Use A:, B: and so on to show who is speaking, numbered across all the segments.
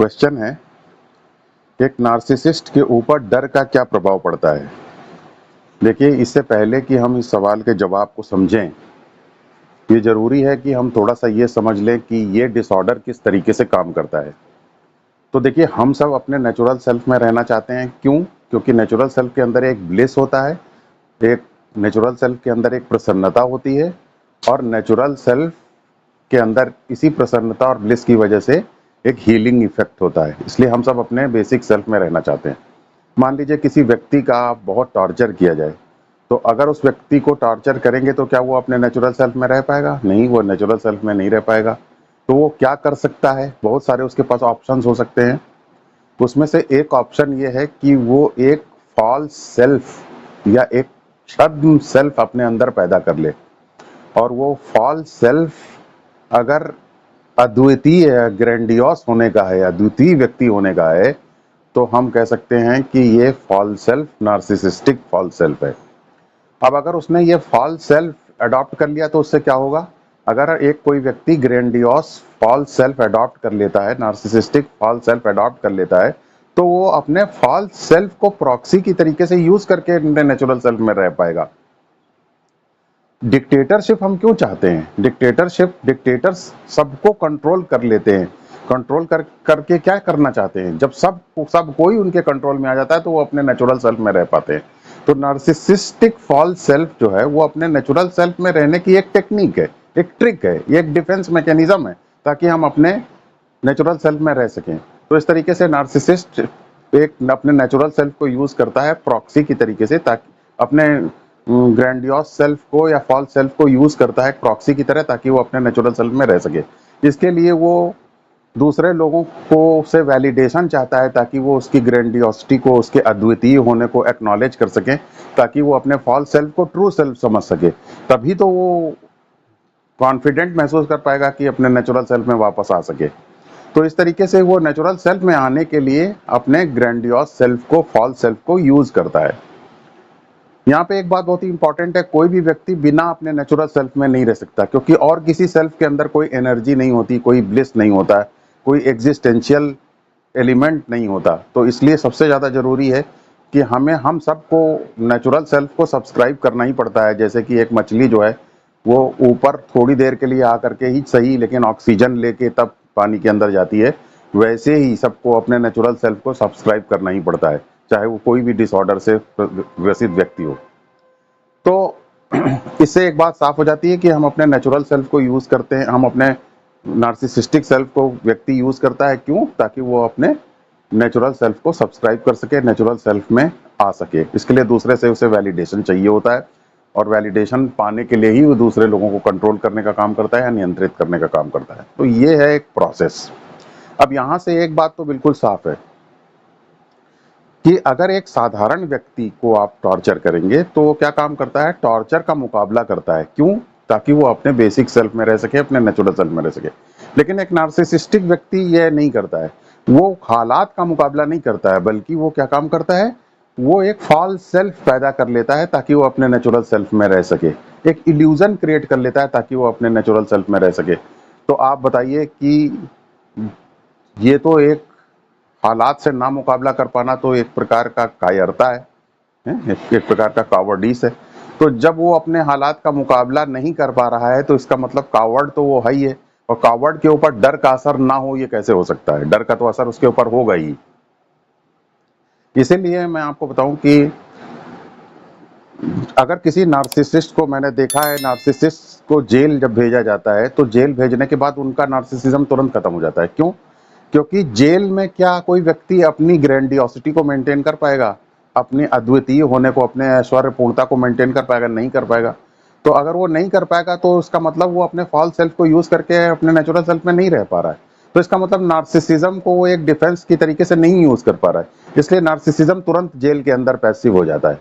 A: Question है, एक narcissist के ऊपर डर का क्या प्रभाव पड़ता है। देखिए, इससे पहले कि हम इस सवाल के जवाब को समझें, ये ज़रूरी है कि हम थोड़ा सा ये समझ लें कि ये डिसऑर्डर किस तरीके से काम करता है। तो देखिए, हम सब अपने नेचुरल सेल्फ में रहना चाहते हैं। क्यों? क्योंकि नेचुरल सेल्फ के अंदर एक ब्लिस होता है, एक नेचुरल सेल्फ के अंदर एक प्रसन्नता होती है, और नेचुरल सेल्फ के अंदर इसी प्रसन्नता और ब्लिस की वजह से एक हीलिंग इफेक्ट होता है। इसलिए हम सब अपने बेसिक सेल्फ में रहना चाहते हैं। मान लीजिए किसी व्यक्ति का बहुत टॉर्चर किया जाए, तो अगर उस व्यक्ति को टॉर्चर करेंगे तो क्या वो अपने नेचुरल सेल्फ में रह पाएगा? नहीं, वो नेचुरल सेल्फ में नहीं रह पाएगा। तो वो क्या कर सकता है? बहुत सारे उसके पास ऑप्शंस हो सकते हैं। उसमें से एक ऑप्शन ये है कि वो एक फॉल्स सेल्फ या एक छद्म सेल्फ अपने अंदर पैदा कर ले, और वो फॉल्स सेल्फ अगर अद्वितीय ग्रैंडियोस होने का है, अद्वितीय व्यक्ति होने का है, तो हम कह सकते हैं कि ये false self narcissistic false self है। अब अगर उसने ये फॉल्स सेल्फ अडॉप्ट कर लिया तो उससे क्या होगा? अगर एक कोई व्यक्ति ग्रैंडियोस फॉल्स सेल्फ अडॉप्ट कर लेता है, नार्सिसिस्टिक फॉल्स सेल्फ अडॉप्ट कर लेता है, तो वो अपने फॉल्स सेल्फ को प्रॉक्सी की तरीके से यूज करके नेचुरल सेल्फ में रह पाएगा। डिक्टेटरशिप हम क्यों चाहते हैं? डिक्टेटर्स सबको कंट्रोल कर लेते हैं। कंट्रोल करके क्या करना चाहते हैं? जब सब कोई उनके कंट्रोल में आ जाता है तो वो अपने नेचुरल सेल्फ में रह पाते हैं। तो नार्सिसिस्टिक फॉल्स सेल्फ जो है वो अपने नेचुरल सेल्फ में रहने की एक टेक्निक है, एक ट्रिक है, ये एक डिफेंस मैकेनिज्म है, ताकि हम अपने नेचुरल सेल्फ में रह सकें। तो इस तरीके से नार्सिसिस्ट एक अपने नेचुरल सेल्फ को यूज करता है प्रॉक्सी की तरीके से, ताकि अपने ग्रैंडियोस सेल्फ को या फॉल्स सेल्फ को यूज करता है प्रॉक्सी की तरह, ताकि वो अपने नेचुरल सेल्फ में रह सके। इसके लिए वो दूसरे लोगों को से वैलिडेशन चाहता है, ताकि वो उसकी ग्रैंडियोसिटी को, उसके अद्वितीय होने को एक्नॉलेज कर सके, ताकि वो अपने फॉल्स सेल्फ को ट्रू सेल्फ समझ सके। तभी तो वो कॉन्फिडेंट महसूस कर पाएगा कि अपने नेचुरल सेल्फ में वापस आ सके। तो इस तरीके से वो नेचुरल सेल्फ में आने के लिए अपने ग्रैंडियोस सेल्फ को, फॉल्स सेल्फ को यूज करता है। यहाँ पे एक बात बहुत ही इंपॉर्टेंट है, कोई भी व्यक्ति बिना अपने नेचुरल सेल्फ में नहीं रह सकता, क्योंकि और किसी सेल्फ के अंदर कोई एनर्जी नहीं होती, कोई ब्लिस नहीं होता है, कोई एग्जिस्टेंशियल एलिमेंट नहीं होता। तो इसलिए सबसे ज़्यादा ज़रूरी है कि हम सबको नेचुरल सेल्फ को सब्सक्राइब करना ही पड़ता है। जैसे कि एक मछली जो है वो ऊपर थोड़ी देर के लिए आ करके ही सही, लेकिन ऑक्सीजन लेके तब पानी के अंदर जाती है, वैसे ही सबको अपने नेचुरल सेल्फ को सब्सक्राइब करना ही पड़ता है, चाहे वो कोई भी डिसऑर्डर से ग्रसित व्यक्ति हो। तो इससे एक बात साफ हो जाती है कि हम अपने नेचुरल सेल्फ को यूज करते हैं, हम अपने नार्सिसिस्टिक सेल्फ को व्यक्ति यूज करता है। क्यों? ताकि वो अपने नेचुरल सेल्फ को सब्सक्राइब कर सके, नेचुरल सेल्फ में आ सके। इसके लिए दूसरे से उसे वैलिडेशन चाहिए होता है, और वैलिडेशन पाने के लिए ही वो दूसरे लोगों को कंट्रोल करने का काम करता है या नियंत्रित करने का काम करता है। तो ये है एक प्रोसेस। अब यहाँ से एक बात तो बिल्कुल साफ है कि अगर एक साधारण व्यक्ति को आप टॉर्चर करेंगे तो वो क्या काम करता है? टॉर्चर का मुकाबला करता है। क्यों? ताकि वो अपने बेसिक सेल्फ में रह सके, अपने नेचुरल सेल्फ में रह सके। लेकिन एक नार्सिसिस्टिक व्यक्ति ये नहीं करता है, वो हालात का मुकाबला नहीं करता है, बल्कि वो क्या काम करता है? वो एक फॉल्स सेल्फ पैदा कर लेता है ताकि वो अपने नेचुरल सेल्फ में रह सके, एक इल्यूजन क्रिएट कर लेता है ताकि वो अपने नेचुरल सेल्फ में रह सके। तो आप बताइए कि ये तो एक हालात से ना मुकाबला कर पाना तो एक प्रकार का कायरता है, एक प्रकार का कावर्डिस है। तो जब वो अपने हालात का मुकाबला नहीं कर पा रहा है तो इसका मतलब कावर्ड तो वो है ही है, और कावर्ड के ऊपर डर का असर ना हो ये कैसे हो सकता है? डर का तो असर उसके ऊपर होगा ही। इसीलिए मैं आपको बताऊं कि अगर किसी नार्सिसिस्ट को, मैंने देखा है नार्सिसिस्ट को जेल जब भेजा जाता है तो जेल भेजने के बाद उनका नार्सिसिज्म तुरंत खत्म हो जाता है। क्यों? क्योंकि जेल में क्या कोई व्यक्ति अपनी ग्रैंडियोसिटी को मेंटेन कर पाएगा, अपनी अद्वितीय होने को, अपने ऐश्वर्य पूर्णता को मेंटेन कर पाएगा? नहीं कर पाएगा। तो अगर वो नहीं कर पाएगा तो उसका मतलब वो अपने फॉल्स सेल्फ को यूज करके अपने नेचुरल सेल्फ में नहीं रह पा रहा है। तो इसका मतलब नार्सिसिज्म को वो एक डिफेंस की तरीके से नहीं यूज कर पा रहा है, इसलिए नार्सिसिज्म तुरंत जेल के अंदर पैसिव हो जाता है।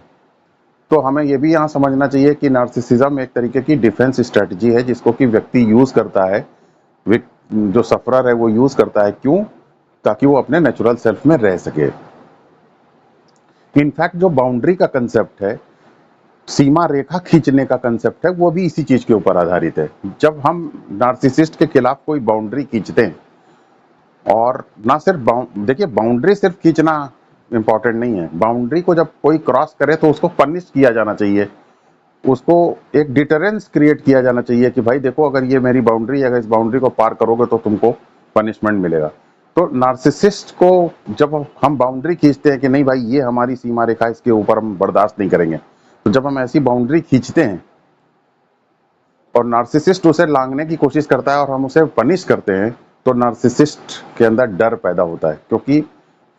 A: तो हमें ये भी यहाँ समझना चाहिए कि नार्सिसिज्म एक तरीके की डिफेंस स्ट्रेटजी है, जिसको कि व्यक्ति यूज करता है, जो सफरर है वो यूज करता है। क्यों? ताकि वो अपने नेचुरल सेल्फ में रह सके। इनफैक्ट जो बाउंड्री का कंसेप्ट है, सीमा रेखा खींचने का कंसेप्ट है, वो भी इसी चीज के ऊपर आधारित है। जब हम नार्सिसिस्ट के खिलाफ कोई बाउंड्री खींचते हैं और ना सिर्फ देखिए बाउंड्री सिर्फ खींचना इम्पोर्टेंट नहीं है, बाउंड्री को जब कोई क्रॉस करे तो उसको पनिश किया जाना चाहिए, उसको एक डिटरेंस क्रिएट किया जाना चाहिए कि भाई देखो अगर ये मेरी बाउंड्री है, अगर इस बाउंड्री को पार करोगे तो तुमको पनिशमेंट मिलेगा। तो नार्सिसिस्ट को जब हम बाउंड्री खींचते हैं कि नहीं भाई ये हमारी सीमा रेखा, इसके ऊपर हम बर्दाश्त नहीं करेंगे, तो जब हम ऐसी बाउंड्री खींचते हैं और नार्सिसिस्ट उसे लांघने की कोशिश करता है और हम उसे पनिश करते हैं, तो नार्सिसिस्ट के अंदर डर पैदा होता है, क्योंकि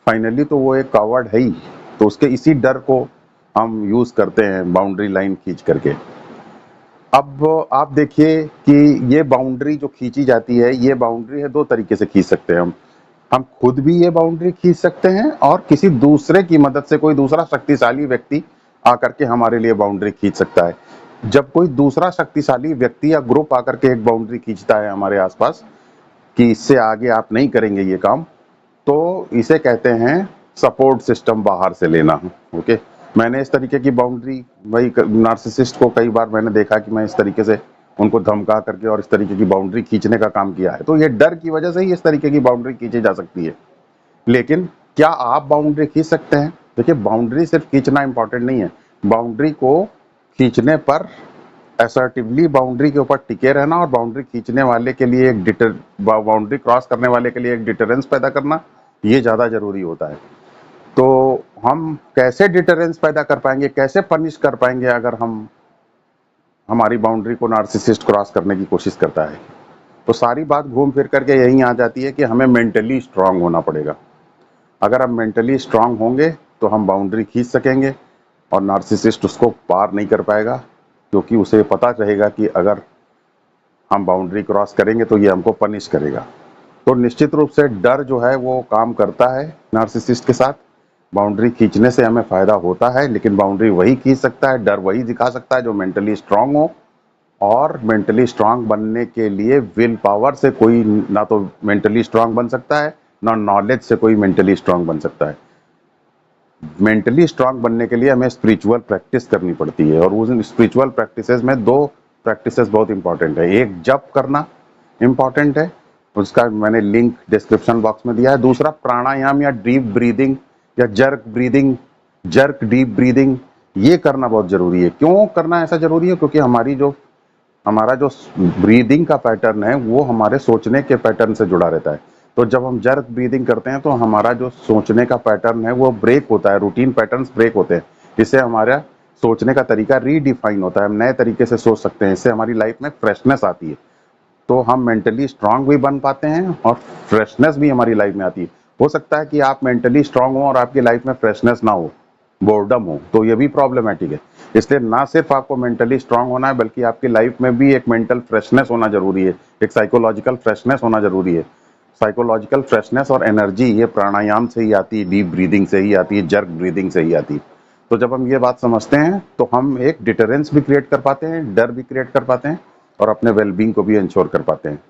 A: फाइनली तो वो एक कावर्ड है ही, तो उसके इसी डर को हम यूज करते हैं बाउंड्री लाइन खींच करके। अब आप देखिए कि ये बाउंड्री जो खींची जाती है, ये बाउंड्री है दो तरीके से खींच सकते हैं हम खुद भी ये बाउंड्री खींच सकते हैं और किसी दूसरे की मदद से कोई दूसरा शक्तिशाली व्यक्ति आकर के हमारे लिए बाउंड्री खींच सकता है। जब कोई दूसरा शक्तिशाली व्यक्ति या ग्रुप आकर के एक बाउंड्री खींचता है हमारे आसपास कि इससे आगे आप नहीं करेंगे ये काम, तो इसे कहते हैं सपोर्ट सिस्टम बाहर से लेना। ओके, मैंने इस तरीके की बाउंड्री, भाई नार्सिसिस्ट को कई बार मैंने देखा कि मैं इस तरीके से उनको धमका करके और इस तरीके की बाउंड्री खींचने का काम किया है। तो ये डर की वजह से ही इस तरीके की बाउंड्री खींची जा सकती है। लेकिन क्या आप बाउंड्री खींच सकते हैं? देखिए बाउंड्री सिर्फ खींचना इंपॉर्टेंट नहीं है, बाउंड्री को खींचने पर असर्टिवली बाउंड्री के ऊपर टिके रहना और बाउंड्री खींचने वाले के लिए एक बाउंड्री क्रॉस करने वाले के लिए एक डिटरेंस पैदा करना, ये ज़्यादा ज़रूरी होता है। तो हम कैसे डिटरेंस पैदा कर पाएंगे, कैसे पनिश कर पाएंगे अगर हमारी बाउंड्री को नार्सिसिस्ट क्रॉस करने की कोशिश करता है? तो सारी बात घूम फिर करके यहीं आ जाती है कि हमें मेंटली स्ट्रांग होना पड़ेगा। अगर हम मेंटली स्ट्रांग होंगे तो हम बाउंड्री खींच सकेंगे और नार्सिसिस्ट उसको पार नहीं कर पाएगा, क्योंकि उसे पता रहेगा कि अगर हम बाउंड्री क्रॉस करेंगे तो ये हमको पनिश करेगा। तो निश्चित रूप से डर जो है वो काम करता है नार्सिसिस्ट के साथ। बाउंड्री खींचने से हमें फायदा होता है, लेकिन बाउंड्री वही खींच सकता है, डर वही दिखा सकता है जो मेंटली स्ट्रांग हो। और मेंटली स्ट्रांग बनने के लिए विल पावर से कोई ना तो मेंटली स्ट्रांग बन सकता है, ना नॉलेज से कोई मेंटली स्ट्रांग बन सकता है। मेंटली स्ट्रांग बनने के लिए हमें स्पिरिचुअल प्रैक्टिस करनी पड़ती है, और उस स्पिरिचुअल प्रैक्टिसेस में दो प्रैक्टिसेस बहुत इंपॉर्टेंट है। एक जप करना इंपॉर्टेंट है, उसका मैंने लिंक डिस्क्रिप्शन बॉक्स में दिया है। दूसरा प्राणायाम या डीप ब्रीदिंग या जर्क डीप ब्रीदिंग, ये करना बहुत जरूरी है। क्यों करना ऐसा जरूरी है? क्योंकि हमारा जो ब्रीदिंग का पैटर्न है वो हमारे सोचने के पैटर्न से जुड़ा रहता है। तो जब हम जर्क ब्रीदिंग करते हैं तो हमारा जो सोचने का पैटर्न है वो ब्रेक होता है, रूटीन पैटर्न्स ब्रेक होते हैं। इससे हमारा सोचने का तरीका रीडिफाइन होता है, हम नए तरीके से सोच सकते हैं। इससे हमारी लाइफ में फ्रेशनेस आती है, तो हम मेंटली स्ट्रांग भी बन पाते हैं और फ्रेशनेस भी हमारी लाइफ में आती है। हो सकता है कि आप मेंटली स्ट्रांग हो और आपकी लाइफ में फ्रेशनेस ना हो, बोर्डम हो, तो ये भी प्रॉब्लमेटिक है। इसलिए ना सिर्फ आपको मेंटली स्ट्रांग होना है, बल्कि आपकी लाइफ में भी एक मेंटल फ्रेशनेस होना जरूरी है, एक साइकोलॉजिकल फ्रेशनेस होना जरूरी है। साइकोलॉजिकल फ्रेशनेस और एनर्जी ये प्राणायाम से ही आती है, डीप ब्रीदिंग से ही आती है, जर्क ब्रीदिंग से ही आती है। तो जब हम ये बात समझते हैं तो हम एक डिटरेंस भी क्रिएट कर पाते हैं, डर भी क्रिएट कर पाते हैं और अपने वेलबींग को भी इंश्योर कर पाते हैं।